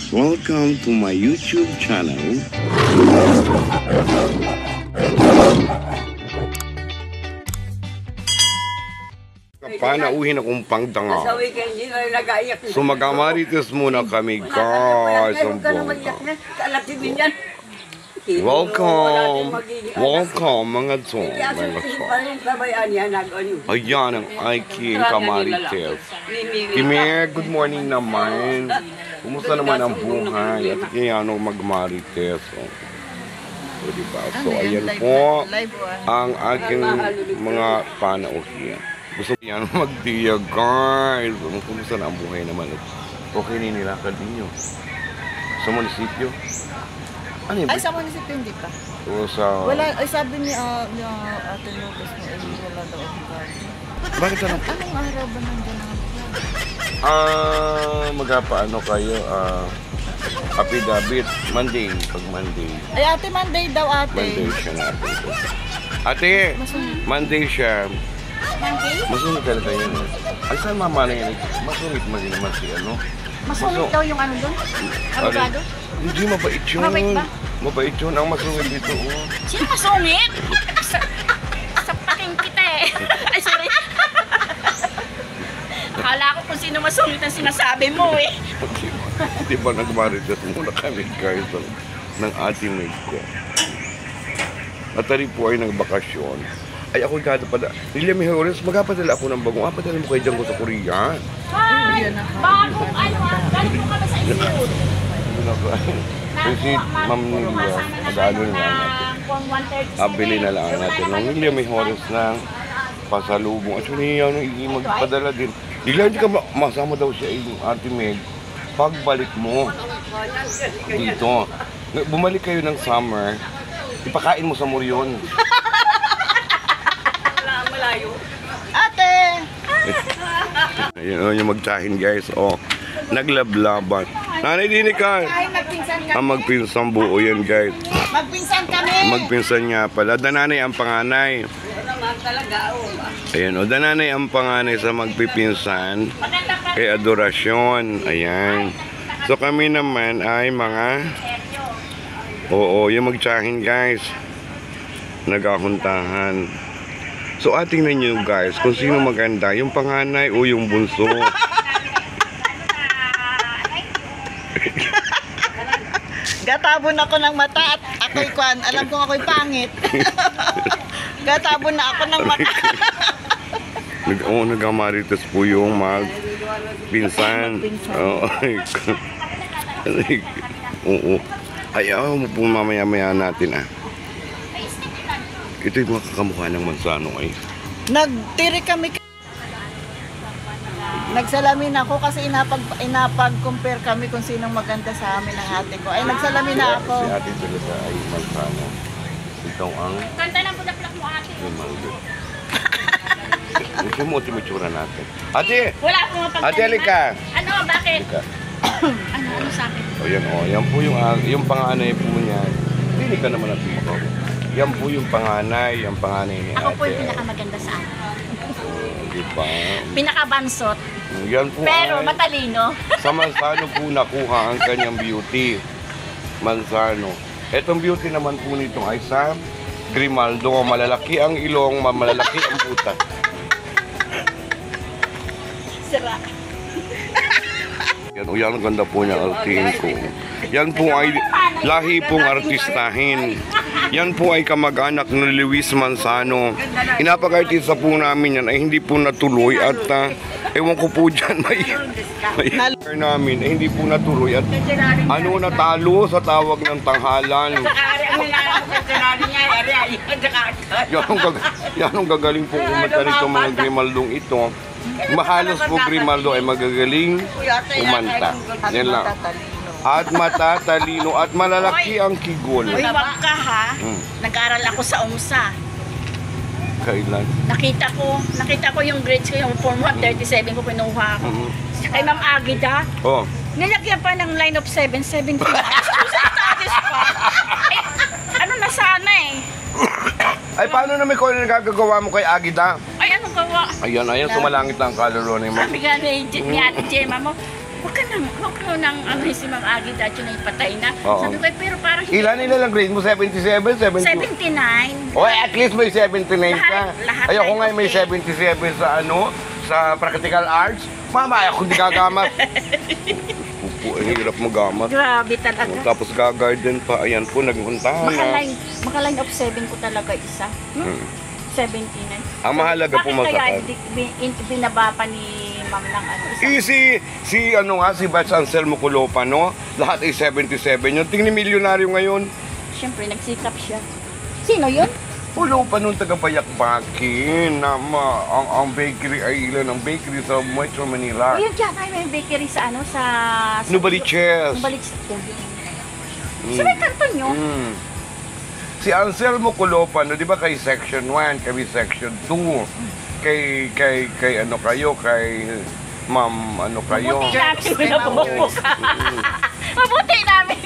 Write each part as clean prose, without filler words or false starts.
Welcome to my YouTube channel. Panauhin akong pangtanga. So mag-amarites muna kami guys. Welcome. Welcome mga chong. Ayan ang aking kamarites. Kimi, good morning naman. Kumusta naman ang buhay? At kaya mag-marites. So, diba? So ayan po ang aking mga panauhin. Gusto niya magtiya guys. Kumusta na ang buhay naman? Okay na nilakad ninyo. Sa munisipyo? Ano yun? Ay, sa munisipyo hindi pa. O sa... Wala, ay sabi ni Ate Lopez mo, ay wala daw ang card. Bakit ano? Anong araw ba nandiyan ang Magpaano kayo? Affidavit. Monday. Pag Monday. Ay, ate, Monday daw ate. Monday siya na ate. Monday siya. Monday? Masungit talaga yun. Ay, saan mama na yan? Masungit mo din naman si ano. Masungit daw yung ano doon? Abogado? Hindi, mabait yun. Mabait ba? Mabait yun. Ang masungit dito. Oh. Sino masungit? Sa paking kita eh. Ay, sorry. Akala ko kung sino masungit ang sinasabi mo eh. Di ba nagmarites muna kami guys ng ating maid ko. At tari po ay nagbakasyon. Ay ako ikatapada. Lilia Mejores, magpapadala ako ng bagong. Padala mo kayo dyan ko sa Korea. Hi! Bagong ano ah? Galing mo ka ba sa isip? Kasi Ma'am Lilia, mag-ano na lang natin. Bili na lang natin ng Lilia Mejores ng pasalubong. At siya magpadala din. Lilia, hindi ka masama daw siya yung ating maid. Pagbalik mo dito, bumalik kayo ng summer, ipakain mo sa Murion. Malayo. Ate! Ayun yung magtahin guys. Oh, naglablaban. Nanay dinig ka. Magpinsan buo yan guys. Magpinsan kami. Magpinsan nga pala. Dananay ang panganay. Ayan o, dananay ang panganay sa magpipinsan. Kay Adorasyon. Ayan. So kami naman ay mga yung magtsahin guys. Nagkakuntahan. So tingnan nyo guys kung sino maganda, yung panganay o yung bunso. Gatabon ako ng mata at ako'y kwan. Alam kong ako'y pangit. Gatabon na ako ng mata. Nagkamarites po yung pinsan. Oo. Ayaw mo po mamaya-maya natin ah. Ito yung mga kakamukha ng Manzano ay. Nagtiri kami. Nagsalamin ako kasi inapag-compare kami kung sinong maganda sa amin ng ate ko. Ay, nagsalamin na ako. Si ate talaga ay Manzano. Ikaw ang... Ganda ng budak-budak mo ate. Gusto mo ito matsura natin. Ate! Wala akong mapagdala. Ate, halika! Ano? Bakit? Ano sa akin? O yan o. Yan po yung panganay po niya. Hindi ka naman natin makaw. Yan po yung panganay. Yung panganay ni ate. Ako po yung pinakamaganda sa akin. Diba? Pinakabansot. Yan po pero ay, matalino. sa Manzano po nakuha ang kanyang beauty. Manzano. Etong beauty naman po nito ay sa Grimaldo. Malalaki ang ilong, malalaki ang puta. Sira. Yan ang ganda po niya, altin ko. Yan po ay lahi pong artistahin. Yan po ay kamag-anak ni Luis Manzano. Inapag-artista po namin yan ay hindi po natuloy at ewan ko po dyan may namin ay hindi po natuloy at natalo sa tawag ng tanghalan. Yan ang gagaling po kumanta nito mga Grimaldong ito. Mahalos po Grimaldo ay magagaling umanta. Yan lang. At matatalino at malalaki ang kigol. Uy, wag ka ha. Nag-aral ako sa UMSA. Kailan? Nakita ko yung grades ko, yung Form 137 ko kinuha ako. Kay Ma'am Agida. Oh. Nilagyan pa ng line of 770. Ano na sana eh. Ay, paano naman ko nagagagawa mo kay Agida? Ay, ano gawa? Ayan, sumalangit lang ang kalaro ni Ma'am. Sabi nga ni Ate Gemma mo, huwag Huwag mo nang ano si Ma'am Aggie dahil yun ay patay na. Oo. Sabi ko, pero parang hindi. Ilan lang grade mo? 77? 79. O, at least may 79 ka. Lahat Ayoko ay nga may okay. 77 sa ano, sa practical arts. Mama, ako hindi gagamat. Pupo, ang hirap magamat. Grabe talaga. Tapos gagarden pa. Ayan po, nagpuntahan na. Maka-line of 7 ko talaga isa. 79. Ang mahalaga po Bakit kaya masakal. hindi binaba pa ni Ma'am ng ano? Si ano nga, si Bats Anselmo Culopa, no? Lahat ay 77 yun. Tingnan milyonaryo ngayon. Siyempre, nagsikap siya. Sino yun? Culopa nung taga-Bayakbakin. Ang bakery ay ilan ang bakery sa Metro Manila. O yun dyan, ay may bakery sa ano, sa... Nubaliches. Nubaliches. Sa may kanton nyo? Si Anselmo Culopa, no, di ba kay Section 1, kami Section 2. Kay ano kayo, kay Ma'am ano kayo. Mabuti namin binabubuka. Mabuti namin.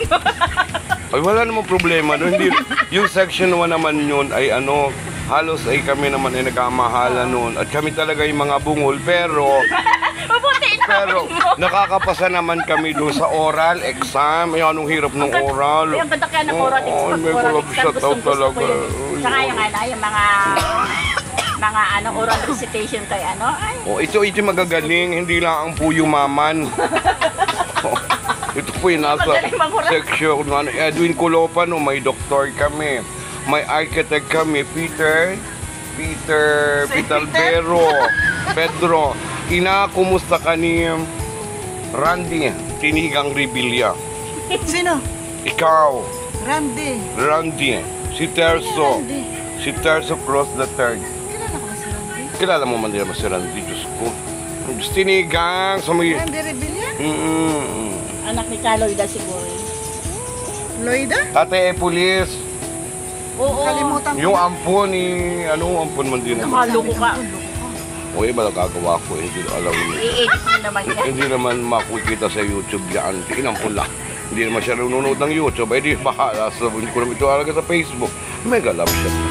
Ay, wala namang problema doon. Hindi, yung Section 1 naman yun ay ano, halos ay kami naman ay nagkamahala noon. At kami talaga yung mga bungol, pero Mabuti namin mo. nakakapasa naman kami doon sa oral exam. Ay, anong hirap ng oral. Yung ganda kaya ng oral exam. May oral shoutout talaga. Saka yung ano, yung mga ano, oral recitation kay ano. Ay, Oh, ito magagaling, hindi lang ang puyo maman. Oh, ito po yung nasa Magaling mag-oral. section ano, Edwin Culopa, no, may doktor kami. May architect kami, Peter Albero, Pedro. Ina, kumusta ka ni Randy Tinigang Rebilla? Sino? Ikaw, Randy. si Terso. Randy. Si Terso Cross the Third. Kilala ko ba si Randy? Kilala mo man din ba si Randy? Diyos ko. Tinigang sa may... Randy Rebilla? anak ni Kaloida siguro. Loida? Ate Pulis, Oo. Kalimutan ko. yung ampon ni... Ano, ampon man din naman. Nakaloko ka. O iba nagagawa ko, hindi alam mo. I-edit mo naman yan. Hindi naman makikita sa YouTube yan. Inampun lang. Hindi naman siya nanonood ng YouTube. Eh di bahala. Sabihin ko naman ito alaga sa Facebook. Mega love siya.